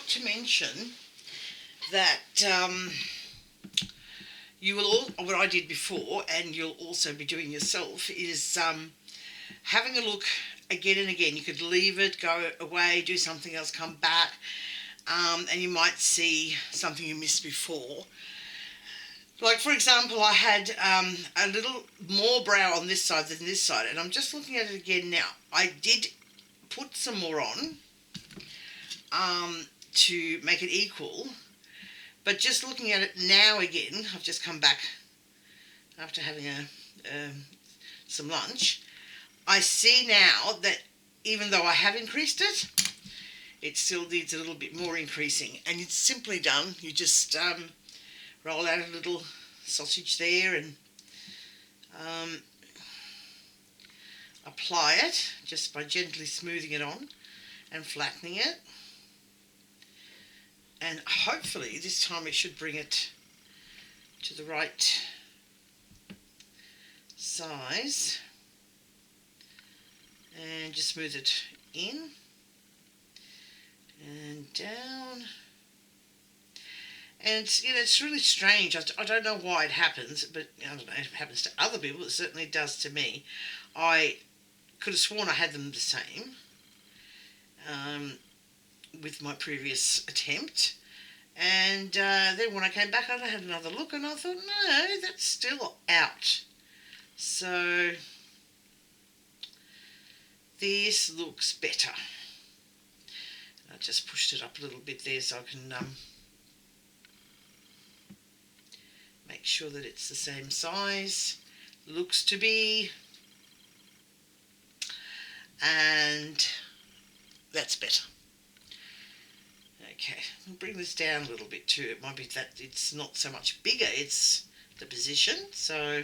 to mention that you will all, what I did before, and you'll also be doing yourself, is having a look again and again. You could leave it, go away, do something else, come back, and you might see something you missed before. Like, for example, I had a little more brow on this side than this side, and I'm just looking at it again now. I did put some more on to make it equal, but just looking at it now again, I've just come back after having some lunch. I see now that even though I have increased it, it still needs a little bit more increasing, and it's simply done. You just roll out a little sausage there and apply it just by gently smoothing it on and flattening it. And hopefully this time it should bring it to the right size. And just smooth it in and down. And it's, it's really strange. I don't know why it happens, but I don't know if it happens to other people. It certainly does to me. I could have sworn I had them the same with my previous attempt. And then when I came back, I had another look, and I thought, no, that's still out. So this looks better. I just pushed it up a little bit there so I can make sure that it's the same size. Looks to be. And that's better. Okay, I'll bring this down a little bit too. It might be that it's not so much bigger, it's the position. So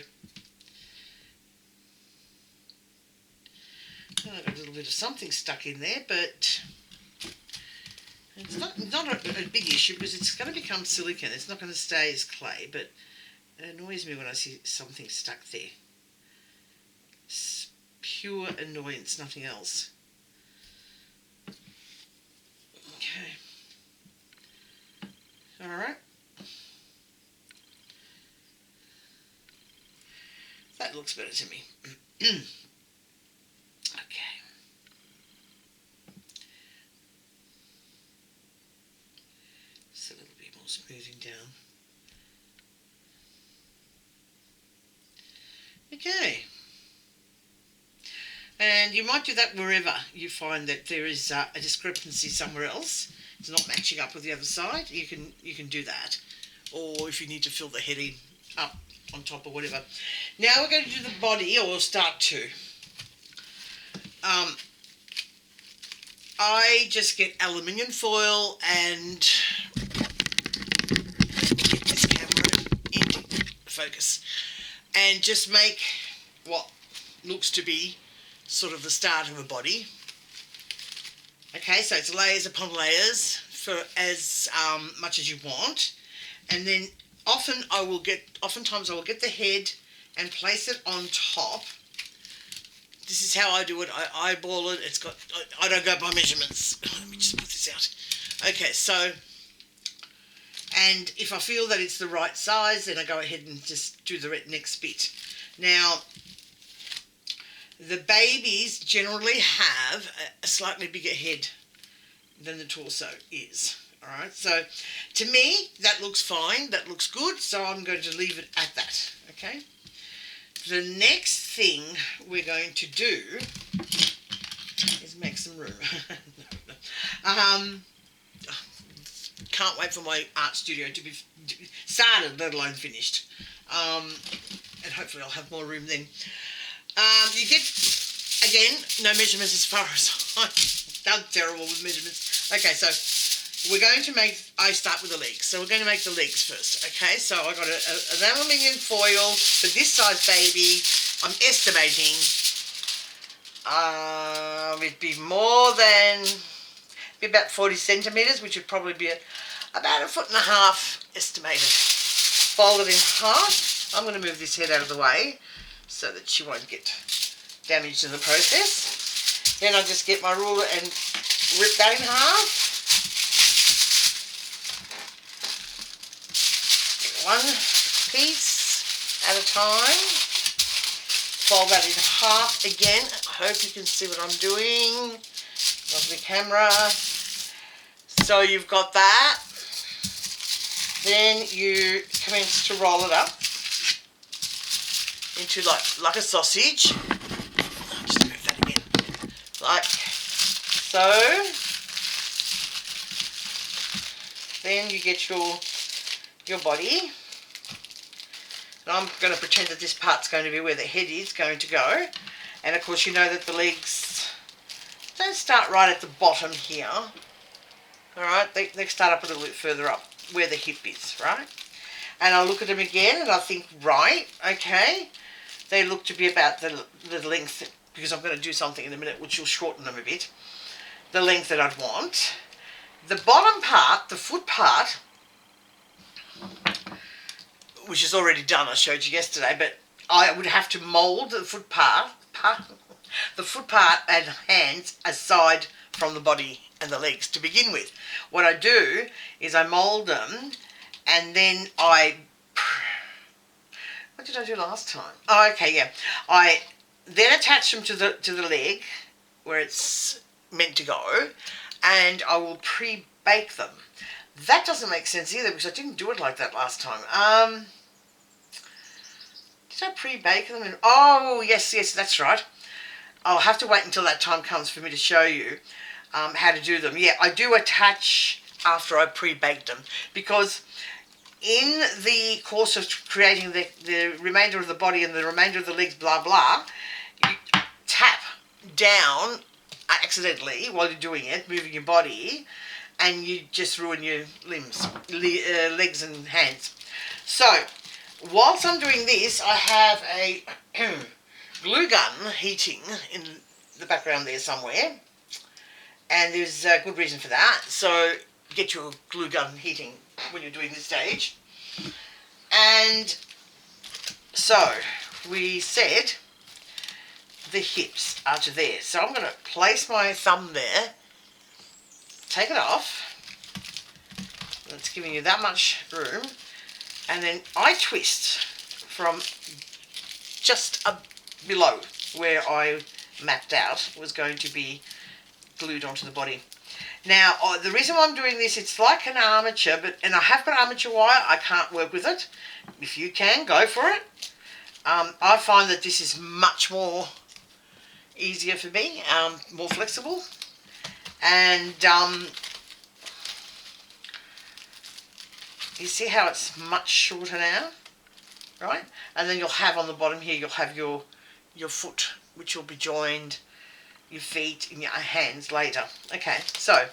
I've got a little bit of something stuck in there, but it's not a big issue because it's going to become silicone. It's not going to stay as clay, but it annoys me when I see something stuck there. It's pure annoyance, nothing else. Okay. Alright. That looks better to me. Okay. Just a little bit more smoothing down. Okay. And you might do that wherever you find that there is a discrepancy somewhere else. It's not matching up with the other side. You can do that. Or if you need to fill the head in up on top or whatever. Now we're going to do the body, or we'll start to. I just get aluminium foil and get this camera into focus. And just make what looks to be sort of the start of a body. Okay, so it's layers upon layers for as much as you want, and then oftentimes I will get the head and place it on top. This is how I do it. I eyeball it. I don't go by measurements. Let me just put this out. Okay, so, and if I feel that it's the right size, then I go ahead and just do the next bit. Now, the babies generally have a slightly bigger head than the torso is. Alright, so to me that looks fine, that looks good, so I'm going to leave it at that. Okay. The next thing we're going to do is make some room. Can't wait for my art studio to be started, let alone finished. And hopefully I'll have more room then. You get, again, no measurements as far as I'm terrible with measurements. Okay, so we're going to I start with the legs. So we're going to make the legs first. Okay, so I got an aluminium foil for this size baby. I'm estimating it'd be about 40 centimetres, which would probably be about 1.5 foot estimated. Fold it in half. I'm going to move this head out of the way so that she won't get damaged in the process. Then I just get my ruler and rip that in half. one piece at a time. Fold that in half again. I hope you can see what I'm doing. Lovely camera. So you've got that. Then you commence to roll it up into like a sausage. I'll just move that again. Like so. Then you get your body. And I'm going to pretend that this part's going to be where the head is going to go. And of course you know that the legs don't start right at the bottom here. Alright, they start up a little bit further up where the hip is, right? And I look at them again and I think, right, okay, they look to be about the length, because I'm going to do something in a minute which will shorten them a bit, the length that I'd want. The bottom part, the foot part, which is already done, I showed you yesterday, but I would have to mould the foot part and hands aside from the body and the legs to begin with. What I do is I mould them, and then what did I do last time? Oh, okay, yeah. I then attach them to the leg where it's meant to go, and I will pre-bake them. That doesn't make sense either, because I didn't do it like that last time. Did I pre-bake them? Oh, yes, that's right. I'll have to wait until that time comes for me to show you how to do them. Yeah, I do attach after I pre-bake them, because in the course of creating the remainder of the body and the remainder of the legs, blah, blah, you tap down accidentally while you're doing it, moving your body, and you just ruin your limbs, legs and hands. So, whilst I'm doing this, I have a glue gun heating in the background there somewhere, and there's a good reason for that. So get your glue gun heating when you're doing this stage. And so we said the hips are to there, so I'm going to place my thumb there, take it off, it's giving you that much room, and then I twist from just below where I mapped out was going to be glued onto the body. Now, the reason why I'm doing this, it's like an armature, and I have got armature wire. I can't work with it. If you can, go for it. I find that this is much more easier for me, more flexible, and you see how it's much shorter now, right? And then you'll have on the bottom here, you'll have your foot, which will be joined, your feet and your hands later. Okay, so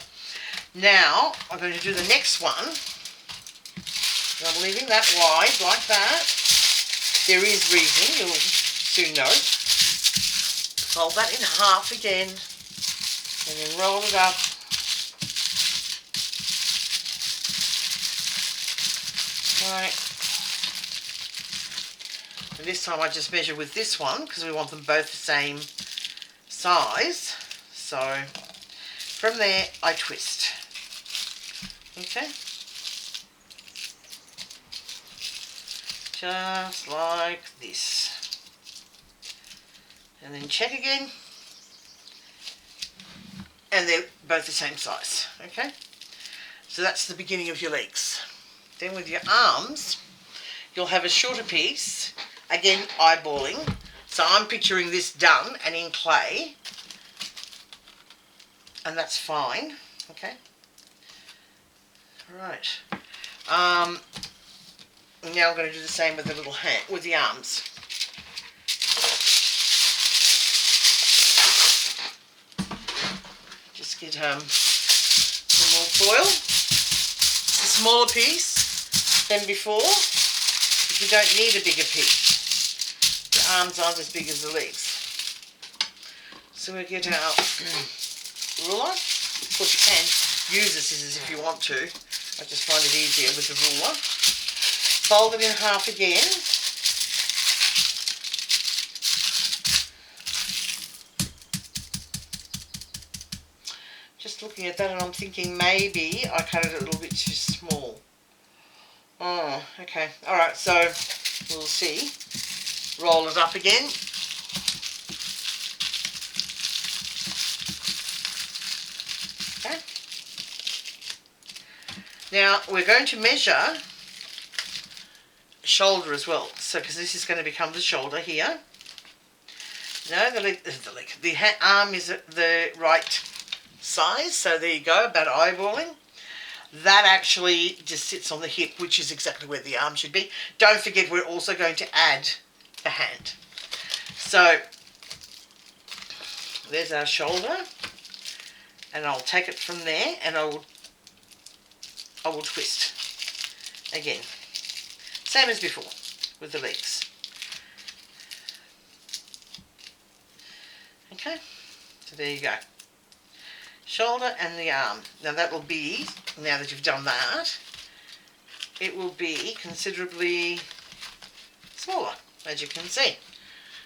now I'm going to do the next one. I'm leaving that wide like that. There is reason, you'll soon know. Fold that in half again, and then roll it up. Right. And this time I just measure with this one because we want them both the same size. So from there I twist. Okay. Just like this. And then check again. And they're both the same size. Okay. So that's the beginning of your legs. Then with your arms, you'll have a shorter piece. Again, eyeballing. So I'm picturing this done and in clay. And that's fine. Okay. Alright. Now I'm going to do the same with the little hand, with the arms. Just get some more foil. It's a smaller piece than before, but you don't need a bigger piece. The arms aren't as big as the legs. So we get our ruler. Of course you can use the scissors if you want to. I just find it easier with the ruler. Fold it in half again. Just looking at that and I'm thinking maybe I cut it a little bit too small. Oh, okay. All right, so we'll see. Roll it up again. Okay. Now we're going to measure shoulder as well. So because this is going to become the shoulder here. No, the arm is the right size. So there you go, about eyeballing. That actually just sits on the hip, which is exactly where the arm should be. Don't forget, we're also going to add the hand. So there's our shoulder, and I'll take it from there, and I will twist again, same as before with the legs. Okay, so there you go. Shoulder and the arm. Now that will be, now that you've done that, it will be considerably smaller, as you can see.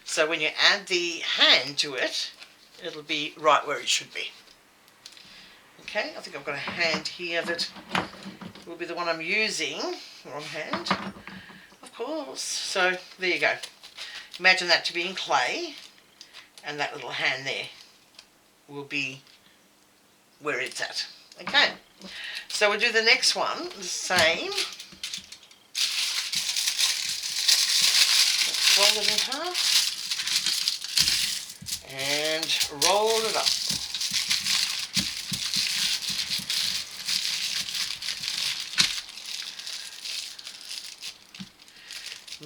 So when you add the hand to it, it'll be right where it should be. Okay, I think I've got a hand here that will be the one I'm using. Wrong hand, of course. So there you go. Imagine that to be in clay, and that little hand there will be where it's at. Okay, so we'll do the next one the same. Let's roll it in half and roll it up.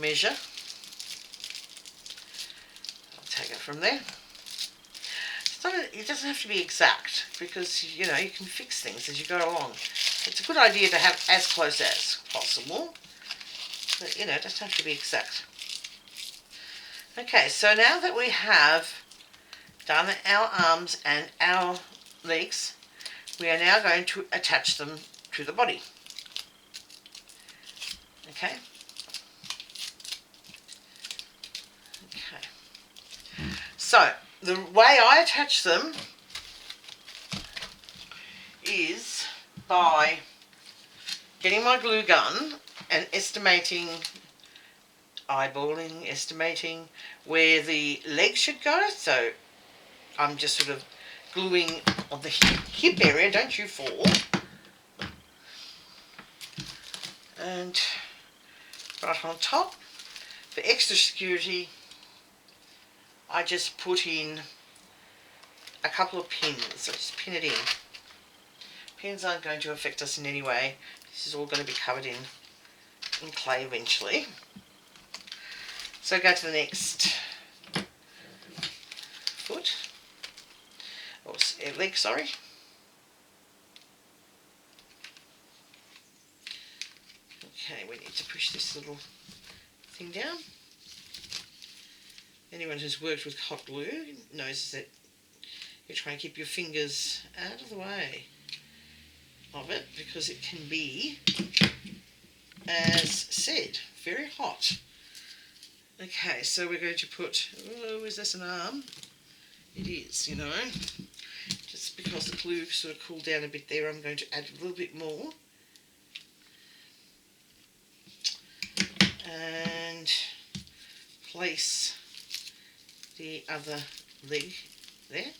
Measure. I'll take it from there. It doesn't have to be exact, because you know you can fix things as you go along. It's a good idea to have as close as possible, but you know it doesn't have to be exact. Okay, so now that we have done our arms and our legs, we are now going to attach them to the body. Okay. Okay. So the way I attach them is by getting my glue gun and estimating where the legs should go. So I'm just sort of gluing on the hip area, don't you fall. And right on top, for extra security, I just put in a couple of pins. So just pin it in. Pins aren't going to affect us in any way. This is all going to be covered in clay eventually. So go to the next foot, or leg, sorry. Okay, we need to push this little thing down. Anyone who's worked with hot glue knows that you try and keep your fingers out of the way of it, because it can be, as said, very hot. Okay, so we're going to put, oh, is this an arm? It is, you know. Just because the glue sort of cooled down a bit there, I'm going to add a little bit more. And place the other leg there.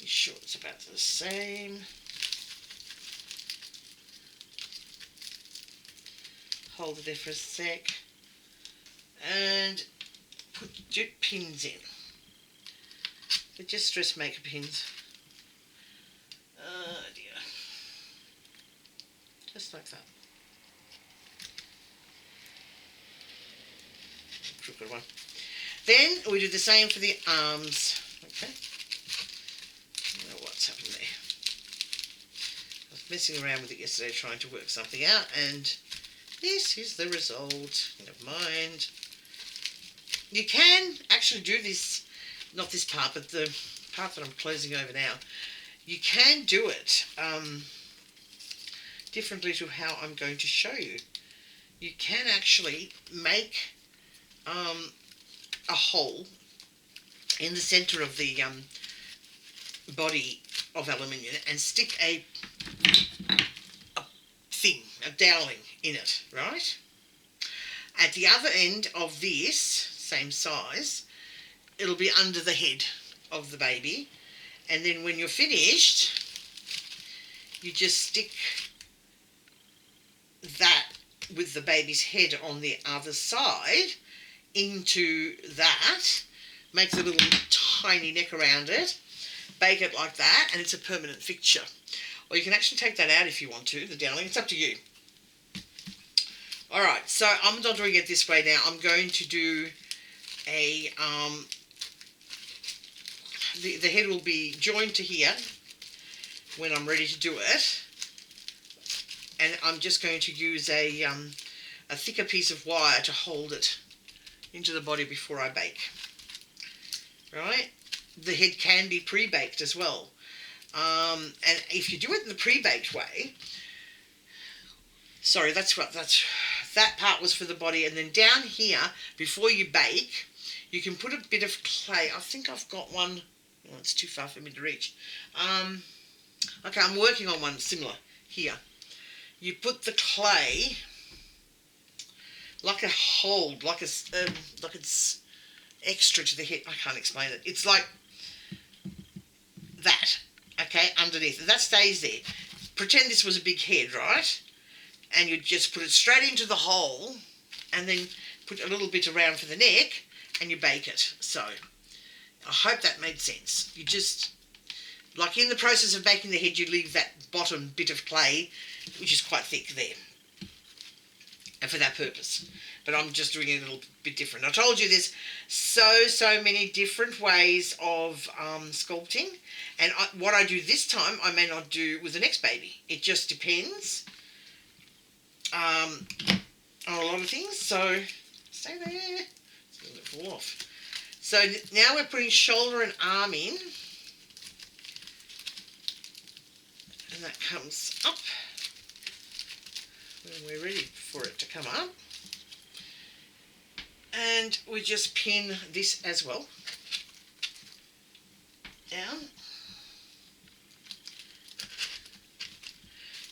Be sure it's about the same. Hold it there for a sec. And put jute pins in. They're just dressmaker pins. Oh dear. Just like that. Crooked one. Then we do the same for the arms. Okay. I don't know what's happened there. I was messing around with it yesterday trying to work something out, and this is the result. Never mind. You can actually do this, not this part, but the part that I'm closing over now. You can do it differently to how I'm going to show you. You can actually make a hole in the centre of the body of aluminium and stick a thing, a doweling in it, right? At the other end of this, same size, it'll be under the head of the baby. And then when you're finished, you just stick that with the baby's head on the other side into that, makes a little tiny neck around it, bake it like that, and it's a permanent fixture. Or you can actually take that out if you want to, the doweling. It's up to you. Alright, so I'm not doing it this way now. I'm going to do a, the head will be joined to here when I'm ready to do it. And I'm just going to use a thicker piece of wire to hold it into the body before I bake. Right? The head can be pre-baked as well. And if you do it in the pre-baked way, sorry, that part was for the body. And then down here, before you bake, you can put a bit of clay. I think I've got one. Oh, it's too far for me to reach. Okay, I'm working on one similar here. You put the clay like a hold, like it's extra to the head. I can't explain it. It's like that, okay, underneath. That stays there. Pretend this was a big head, right? And you just put it straight into the hole and then put a little bit around for the neck and you bake it. So I hope that made sense. You just, like in the process of baking the head, you leave that bottom bit of clay, which is quite thick there, and for that purpose. But I'm just doing it a little bit different. I told you there's so many different ways of sculpting, and what I do this time I may not do with the next baby. It just depends on a lot of things. So stay there. It's going to fall off. So now we're putting shoulder and arm in, and that comes up when we're ready for it to come up. And we just pin this as well down.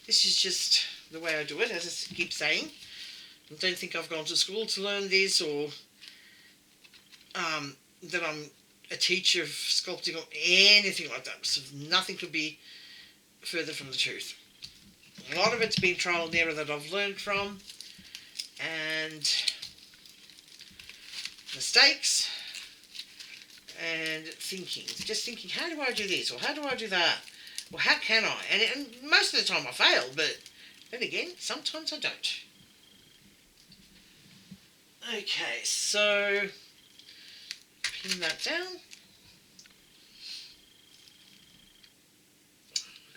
This is just the way I do it, as I keep saying. I don't think I've gone to school to learn this, or that I'm a teacher of sculpting or anything like that. So nothing could be further from the truth. A lot of it's been trial and error that I've learned from, and mistakes, and thinking. Just thinking, how do I do this, or how do I do that, or how can I? And most of the time I fail, but then again, sometimes I don't. Okay, so pin that down.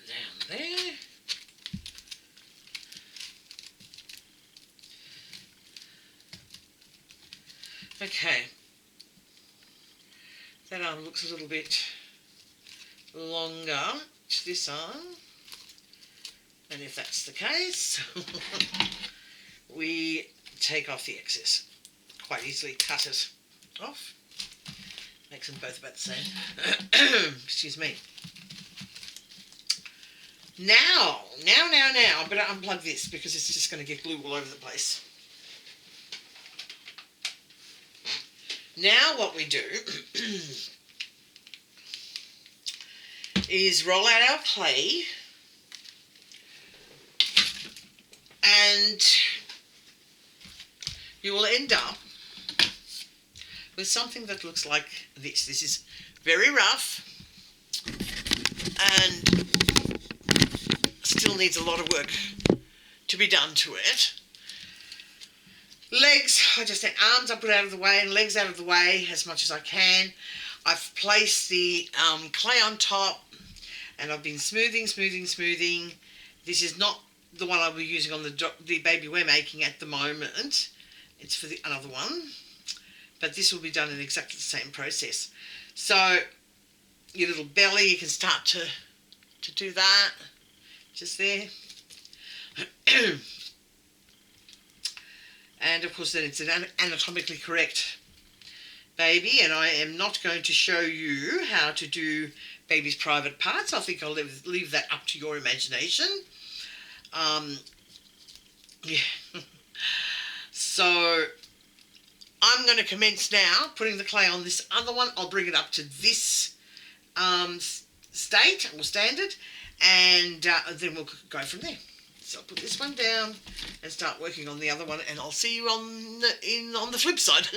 Down there. Okay, that arm looks a little bit longer to this arm, and if that's the case, we take off the excess. Quite easily cut it off. Makes them both about the same. Excuse me. Now, I better unplug this because it's just going to get glue all over the place. Now what we do is roll out our clay, and you will end up with something that looks like this. This is very rough and still needs a lot of work to be done to it. Legs, I just think arms I put out of the way and legs out of the way as much as I can. I've placed the clay on top and I've been smoothing. This is not the one I'll be using on the baby we're making at the moment. It's for the another one. But this will be done in exactly the same process. So your little belly, you can start to do that. Just there. And of course then it's an anatomically correct baby, and I am not going to show you how to do baby's private parts. I think I'll leave that up to your imagination. Yeah. So I'm going to commence now putting the clay on this other one. I'll bring it up to this state or standard, and then we'll go from there. So I'll put this one down and start working on the other one, and I'll see you on the flip side.